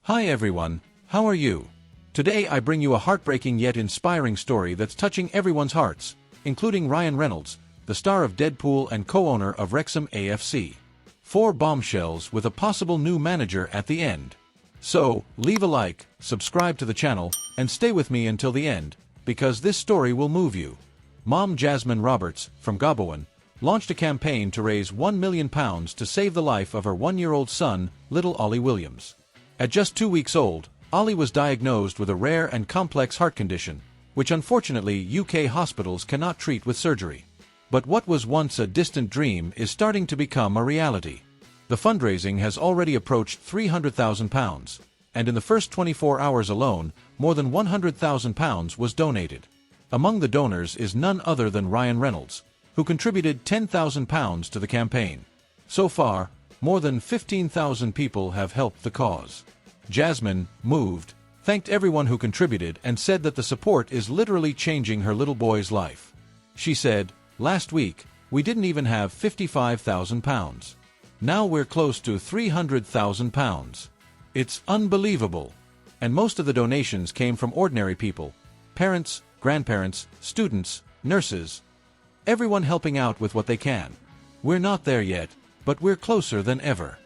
Hi everyone, how are you? Today I bring you a heartbreaking yet inspiring story that's touching everyone's hearts, including Ryan Reynolds, the star of Deadpool and co-owner of Wrexham AFC. 4 bombshells with a possible new manager at the end. So, leave a like, subscribe to the channel, and stay with me until the end, because this story will move you. Mom Jasmine Roberts, from Gabowen, launched a campaign to raise £1 million to save the life of her 1-year-old son, little Ollie Williams. At just 2 weeks old, Ollie was diagnosed with a rare and complex heart condition, which unfortunately UK hospitals cannot treat with surgery. But what was once a distant dream is starting to become a reality. The fundraising has already approached £300,000, and in the first 24 hours alone, more than £100,000 was donated. Among the donors is none other than Ryan Reynolds, who contributed £10,000 to the campaign. So far, more than 15,000 people have helped the cause. Jasmine, moved, thanked everyone who contributed and said that the support is literally changing her little boy's life. She said, "Last week, we didn't even have £55,000. Now we're close to £300,000. It's unbelievable." And most of the donations came from ordinary people, parents, grandparents, students, nurses, everyone helping out with what they can. We're not there yet, but we're closer than ever.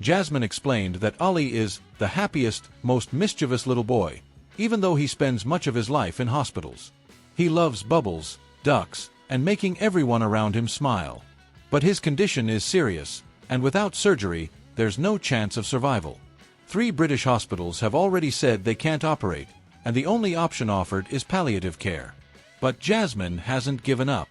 Jasmine explained that Ollie is the happiest, most mischievous little boy, even though he spends much of his life in hospitals. He loves bubbles, ducks, and making everyone around him smile. But his condition is serious, and without surgery, there's no chance of survival. 3 British hospitals have already said they can't operate, and the only option offered is palliative care. But Jasmine hasn't given up.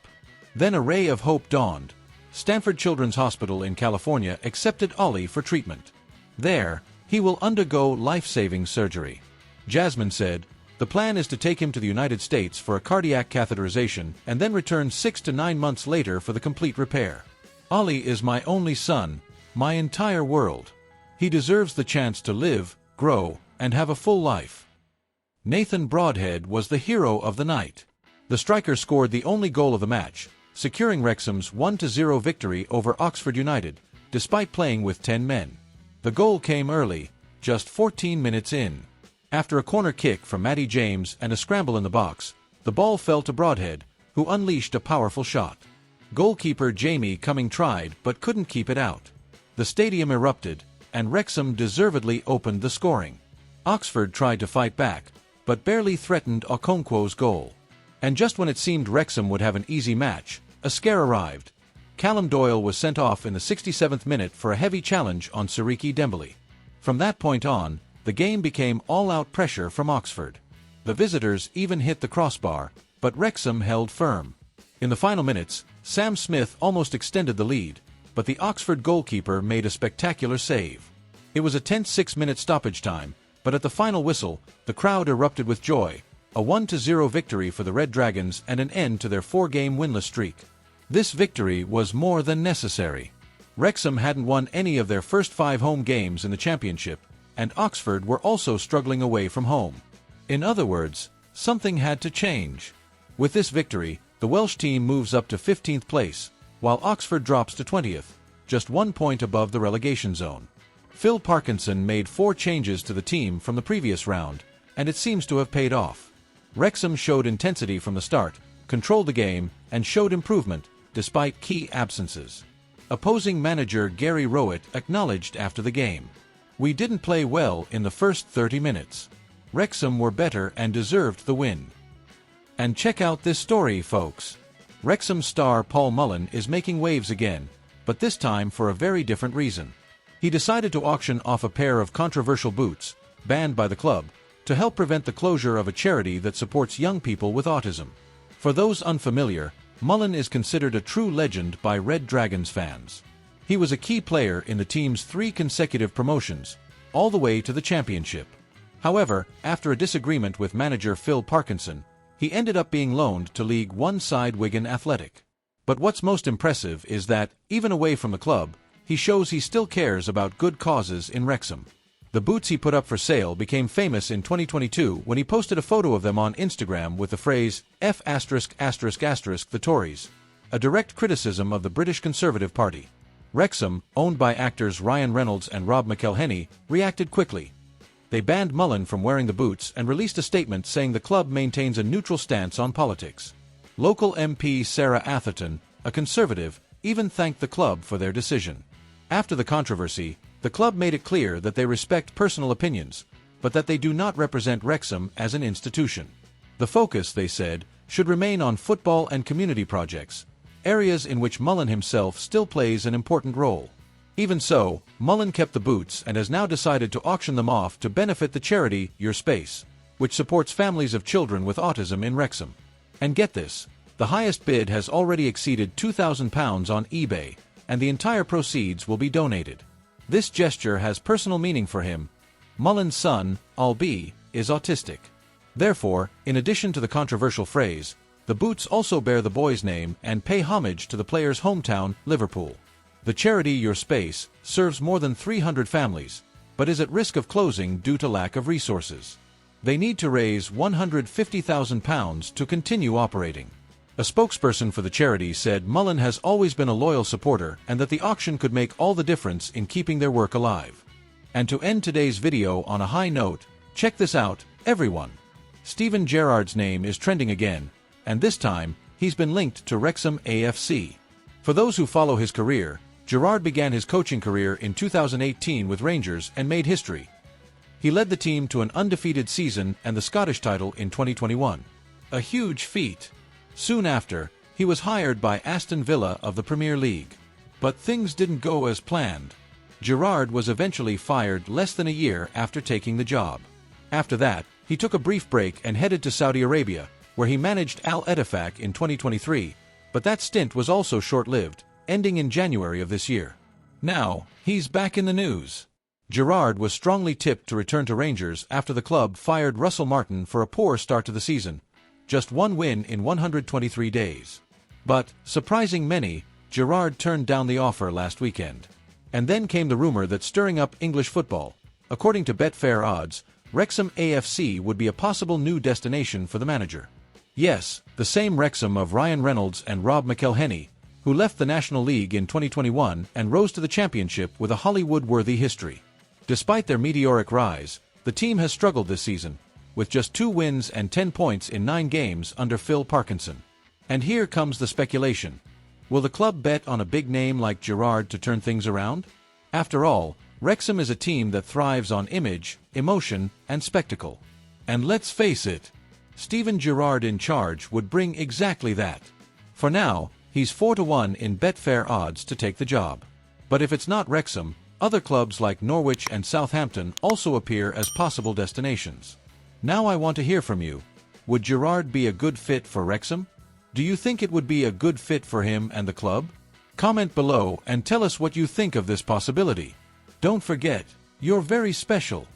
Then a ray of hope dawned. Stanford Children's Hospital in California accepted Ollie for treatment. There, he will undergo life-saving surgery. Jasmine said, "The plan is to take him to the United States for a cardiac catheterization and then return 6 to 9 months later for the complete repair. Ollie is my only son, my entire world. He deserves the chance to live, grow, and have a full life." Nathan Broadhead was the hero of the night. The striker scored the only goal of the match, securing Wrexham's 1-0 victory over Oxford United, despite playing with 10 men. The goal came early, just 14 minutes in. After a corner kick from Matty James and a scramble in the box, the ball fell to Broadhead, who unleashed a powerful shot. Goalkeeper Jamie Cumming tried but couldn't keep it out. The stadium erupted, and Wrexham deservedly opened the scoring. Oxford tried to fight back, but barely threatened Okonkwo's goal. And just when it seemed Wrexham would have an easy match, a scare arrived. Callum Doyle was sent off in the 67th minute for a heavy challenge on Siriki Dembele. From that point on, the game became all-out pressure from Oxford. The visitors even hit the crossbar, but Wrexham held firm. In the final minutes, Sam Smith almost extended the lead, but the Oxford goalkeeper made a spectacular save. It was a tense 6-minute stoppage time, but at the final whistle, the crowd erupted with joy, a 1-0 victory for the Red Dragons and an end to their 4-game winless streak. This victory was more than necessary. Wrexham hadn't won any of their first 5 home games in the Championship, and Oxford were also struggling away from home. In other words, something had to change. With this victory, the Welsh team moves up to 15th place, while Oxford drops to 20th, just 1 point above the relegation zone. Phil Parkinson made 4 changes to the team from the previous round, and it seems to have paid off. Wrexham showed intensity from the start, controlled the game, and showed improvement, despite key absences. Opposing manager Gary Rowett acknowledged after the game, "We didn't play well in the first 30 minutes. Wrexham were better and deserved the win." And check out this story, folks. Wrexham star Paul Mullen is making waves again, but this time for a very different reason. He decided to auction off a pair of controversial boots, banned by the club, to help prevent the closure of a charity that supports young people with autism. For those unfamiliar, Mullen is considered a true legend by Red Dragons fans. He was a key player in the team's 3 consecutive promotions, all the way to the Championship. However, after a disagreement with manager Phil Parkinson, he ended up being loaned to League One side Wigan Athletic. But what's most impressive is that, even away from the club, he shows he still cares about good causes in Wrexham. The boots he put up for sale became famous in 2022 when he posted a photo of them on Instagram with the phrase, F*** the Tories, a direct criticism of the British Conservative Party. Wrexham, owned by actors Ryan Reynolds and Rob McElhenney, reacted quickly. They banned Mullen from wearing the boots and released a statement saying the club maintains a neutral stance on politics. Local MP Sarah Atherton, a Conservative, even thanked the club for their decision. After the controversy, the club made it clear that they respect personal opinions, but that they do not represent Wrexham as an institution. The focus, they said, should remain on football and community projects, areas in which Mullen himself still plays an important role. Even so, Mullen kept the boots and has now decided to auction them off to benefit the charity Your Space, which supports families of children with autism in Wrexham. And get this, the highest bid has already exceeded £2,000 on eBay, and the entire proceeds will be donated. This gesture has personal meaning for him. Mullen's son, Albie, is autistic. Therefore, in addition to the controversial phrase, the boots also bear the boy's name and pay homage to the player's hometown, Liverpool. The charity Your Space serves more than 300 families, but is at risk of closing due to lack of resources. They need to raise £150,000 to continue operating. A spokesperson for the charity said Mullen has always been a loyal supporter and that the auction could make all the difference in keeping their work alive. And to end today's video on a high note, check this out, everyone. Steven Gerrard's name is trending again, and this time, he's been linked to Wrexham AFC. For those who follow his career, Gerrard began his coaching career in 2018 with Rangers and made history. He led the team to an undefeated season and the Scottish title in 2021. A huge feat. Soon after, he was hired by Aston Villa of the Premier League. But things didn't go as planned. Gerrard was eventually fired less than a year after taking the job. After that, he took a brief break and headed to Saudi Arabia, where he managed Al Ettifaq in 2023, but that stint was also short-lived, ending in January of this year. Now, he's back in the news. Gerrard was strongly tipped to return to Rangers after the club fired Russell Martin for a poor start to the season, just one win in 123 days. But, surprising many, Gerrard turned down the offer last weekend. And then came the rumor that stirring up English football. According to Betfair odds, Wrexham AFC would be a possible new destination for the manager. Yes, the same Wrexham of Ryan Reynolds and Rob McElhenney, who left the National League in 2021 and rose to the Championship with a Hollywood-worthy history. Despite their meteoric rise, the team has struggled this season, with just 2 wins and 10 points in 9 games under Phil Parkinson. And here comes the speculation. Will the club bet on a big name like Gerrard to turn things around? After all, Wrexham is a team that thrives on image, emotion, and spectacle. And let's face it, Steven Gerrard in charge would bring exactly that. For now, he's 4-1 in Betfair odds to take the job. But if it's not Wrexham, other clubs like Norwich and Southampton also appear as possible destinations. Now I want to hear from you. Would Gerrard be a good fit for Wrexham? Do you think it would be a good fit for him and the club? Comment below and tell us what you think of this possibility. Don't forget, you're very special.